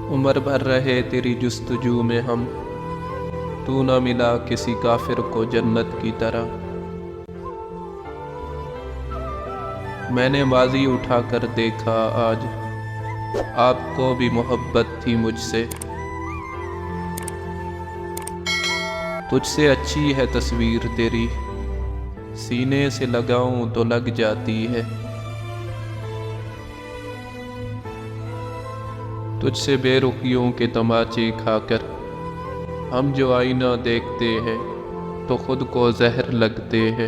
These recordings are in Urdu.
عمر بھر رہے تیری جستجو میں ہم، تو نہ ملا کسی کافر کو جنت کی طرح۔ میں نے بازی اٹھا کر دیکھا آج، آپ کو بھی محبت تھی مجھ سے۔ تجھ سے اچھی ہے تصویر تیری، سینے سے لگاؤں تو لگ جاتی ہے۔ تجھ سے بے رخیوں کے تماچے کھا کر ہم جو آئینہ دیکھتے ہیں تو خود کو زہر لگتے ہیں۔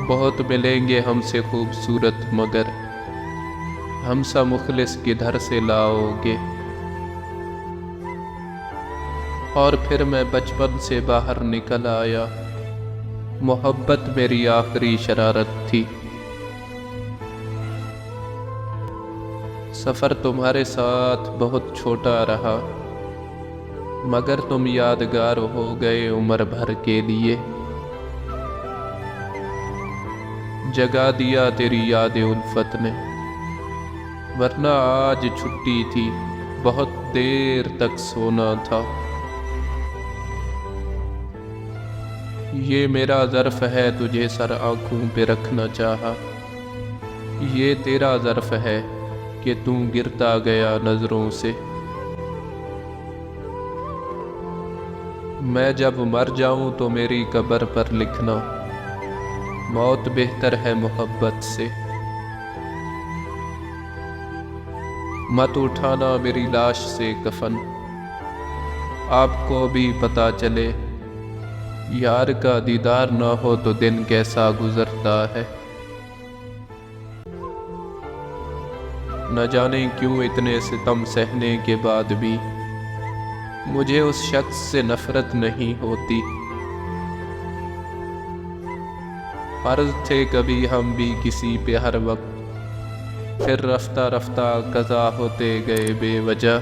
بہت ملیں گے ہم سے خوبصورت مگر ہم سا مخلص کدھر سے لاؤ گے۔ اور پھر میں بچپن سے باہر نکل آیا، محبت میری آخری شرارت تھی۔ سفر تمہارے ساتھ بہت چھوٹا رہا، مگر تم یادگار ہو گئے عمر بھر کے لیے۔ جگا دیا تیری یاد الفت نے، ورنہ آج چھٹی تھی، بہت دیر تک سونا تھا۔ یہ میرا ظرف ہے تجھے سر آنکھوں پہ رکھنا چاہا، یہ تیرا ظرف ہے کہ تو گرتا گیا نظروں سے۔ میں جب مر جاؤں تو میری قبر پر لکھنا، موت بہتر ہے محبت سے۔ مت اٹھانا میری لاش سے کفن، آپ کو بھی پتہ چلے، یار کا دیدار نہ ہو تو دن کیسا گزرتا ہے۔ نہ جانے کیوں اتنے ستم سہنے کے بعد بھی مجھے اس شخص سے نفرت نہیں ہوتی۔ فرض تھے کبھی ہم بھی کسی پہ ہر وقت، پھر رفتہ رفتہ قضا ہوتے گئے بے وجہ۔